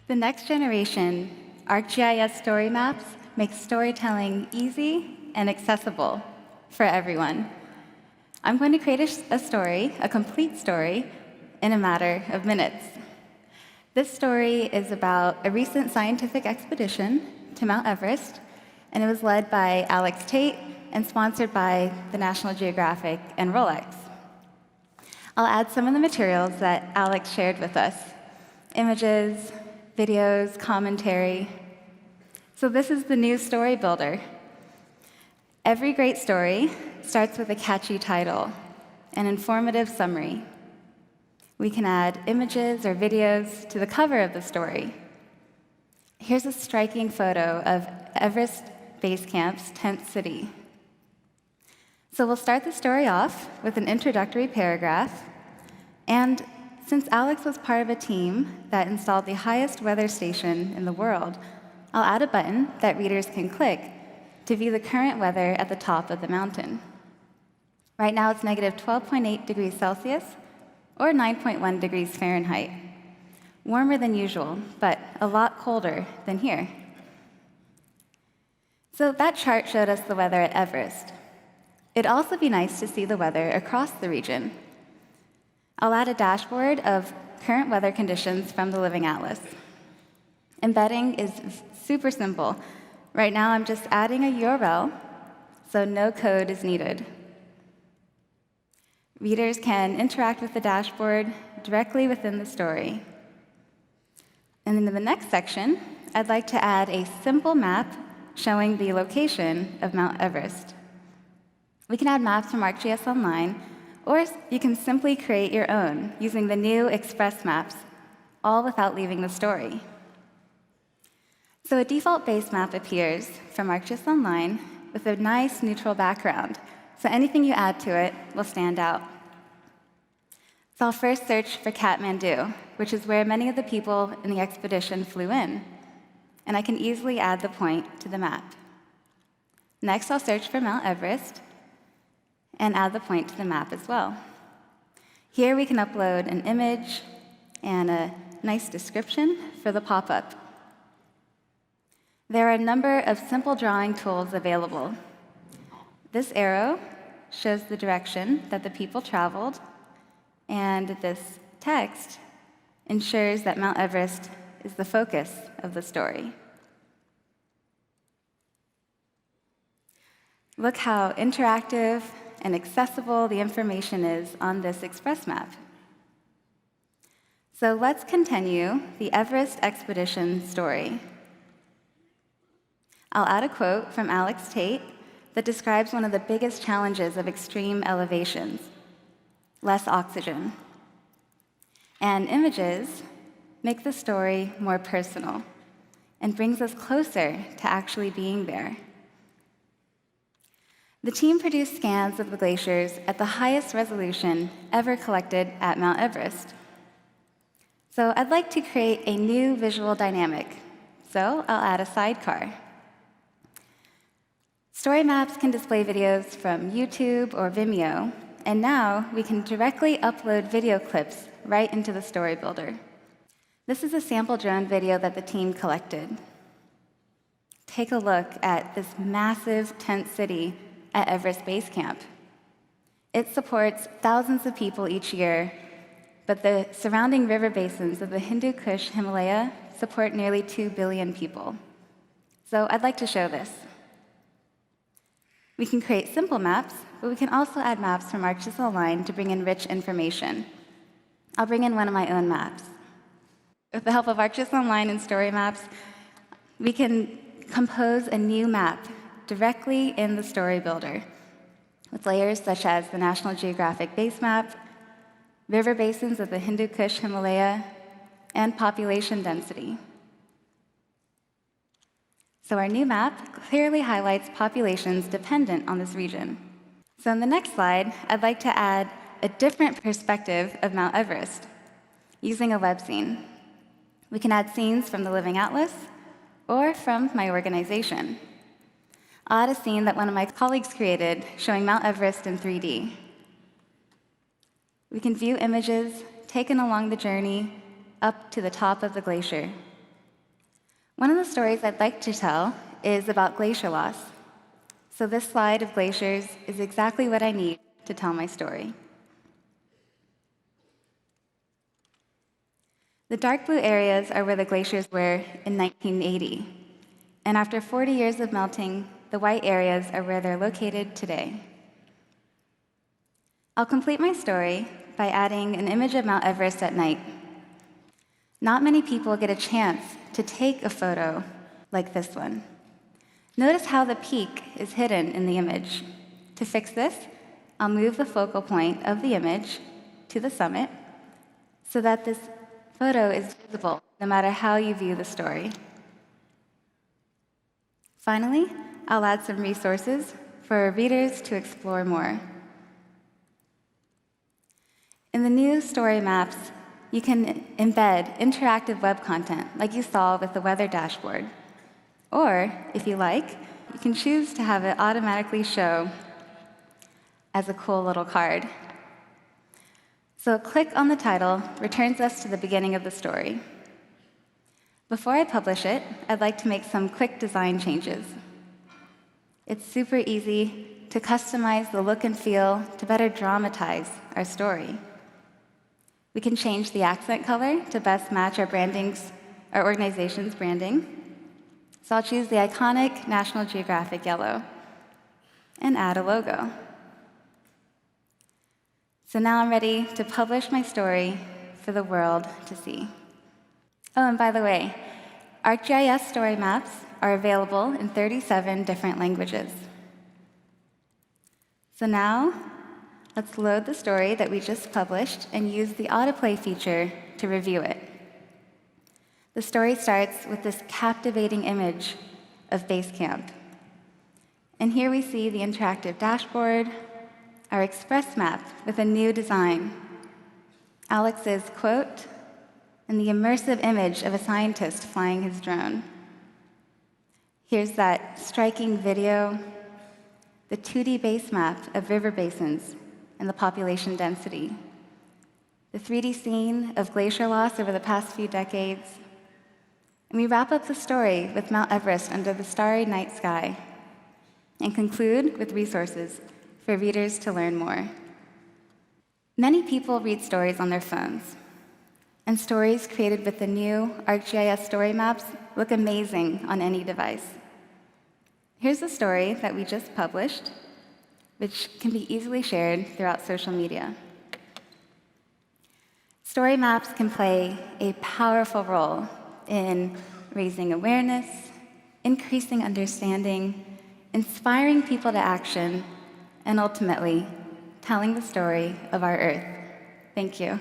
The next generation ArcGIS story maps make storytelling easy and accessible for everyone. I'm going to create a story, a complete story, in a matter of minutes. This story is about a recent scientific expedition to Mount Everest, and it was led by Alex Tate and sponsored by the National Geographic and Rolex. I'll add some of the materials that Alex shared with us: images, videos, commentary. So this is the new story builder. Every great story starts with a catchy title, an informative summary. We can add images or videos to the cover of the story. Here's a striking photo of Everest Base Camp's tent city. So we'll start the story off with an introductory paragraph, and since Alex was part of a team that installed the highest weather station in the world, I'll add a button that readers can click to view the current weather at the top of the mountain. Right now it's negative 12.8 degrees Celsius, or 9.1 degrees Fahrenheit. Warmer than usual, but a lot colder than here. So that chart showed us the weather at Everest. It'd also be nice to see the weather across the region. I'll add a dashboard of current weather conditions from the Living Atlas. Embedding is super simple. Right now, I'm just adding a URL, so no code is needed. Readers can interact with the dashboard directly within the story. And in the next section, I'd like to add a simple map showing the location of Mount Everest. We can add maps from ArcGIS Online, or you can simply create your own using the new Express maps, all without leaving the story. So a default base map appears from ArcGIS Online with a nice neutral background, so anything you add to it will stand out. So I'll first search for Kathmandu, which is where many of the people in the expedition flew in, and I can easily add the point to the map. Next, I'll search for Mount Everest and add the point to the map as well. Here we can upload an image and a nice description for the pop-up. There are a number of simple drawing tools available. This arrow shows the direction that the people traveled, and this text ensures that Mount Everest is the focus of the story. Look how interactive and accessible the information is on this Express map. So let's continue the Everest expedition story. I'll add a quote from Alex Tate that describes one of the biggest challenges of extreme elevations: less oxygen. And images make the story more personal and brings us closer to actually being there. The team produced scans of the glaciers at the highest resolution ever collected at Mount Everest. So I'd like to create a new visual dynamic, so I'll add a sidecar. Story maps can display videos from YouTube or Vimeo, and now we can directly upload video clips right into the story builder. This is a sample drone video that the team collected. Take a look at this massive tent city at Everest Base Camp. It supports thousands of people each year, but the surrounding river basins of the Hindu Kush Himalaya support nearly 2 billion people. So I'd like to show this. We can create simple maps, but we can also add maps from ArcGIS Online to bring in rich information. I'll bring in one of my own maps. With the help of ArcGIS Online and story maps, we can compose a new map directly in the story builder with layers such as the National Geographic base map, river basins of the Hindu Kush Himalaya, and population density. So our new map clearly highlights populations dependent on this region. So in the next slide, I'd like to add a different perspective of Mount Everest using a web scene. We can add scenes from the Living Atlas or from my organization. I'll add a scene that one of my colleagues created showing Mount Everest in 3D. We can view images taken along the journey up to the top of the glacier. One of the stories I'd like to tell is about glacier loss. So this slide of glaciers is exactly what I need to tell my story. The dark blue areas are where the glaciers were in 1980. And after 40 years of melting, the white areas are where they're located today. I'll complete my story by adding an image of Mount Everest at night. Not many people get a chance to take a photo like this one. Notice how the peak is hidden in the image. To fix this, I'll move the focal point of the image to the summit so that this photo is visible no matter how you view the story. Finally, I'll add some resources for readers to explore more. In the new story maps, you can embed interactive web content like you saw with the weather dashboard. Or, if you like, you can choose to have it automatically show as a cool little card. So a click on the title returns us to the beginning of the story. Before I publish it, I'd like to make some quick design changes. It's super easy to customize the look and feel to better dramatize our story. We can change the accent color to best match our organization's branding. So I'll choose the iconic National Geographic yellow and add a logo. So now I'm ready to publish my story for the world to see. Oh, and by the way, ArcGIS story maps are available in 37 different languages. So now, let's load the story that we just published and use the autoplay feature to review it. The story starts with this captivating image of base camp. And here we see the interactive dashboard, our express map with a new design, Alex's quote, and the immersive image of a scientist flying his drone. Here's that striking video, the 2D base map of river basins and the population density, the 3D scene of glacier loss over the past few decades, and we wrap up the story with Mount Everest under the starry night sky and conclude with resources for readers to learn more. Many people read stories on their phones, and stories created with the new ArcGIS story maps look amazing on any device. Here's a story that we just published, which can be easily shared throughout social media. Story maps can play a powerful role in raising awareness, increasing understanding, inspiring people to action, and ultimately, telling the story of our Earth. Thank you.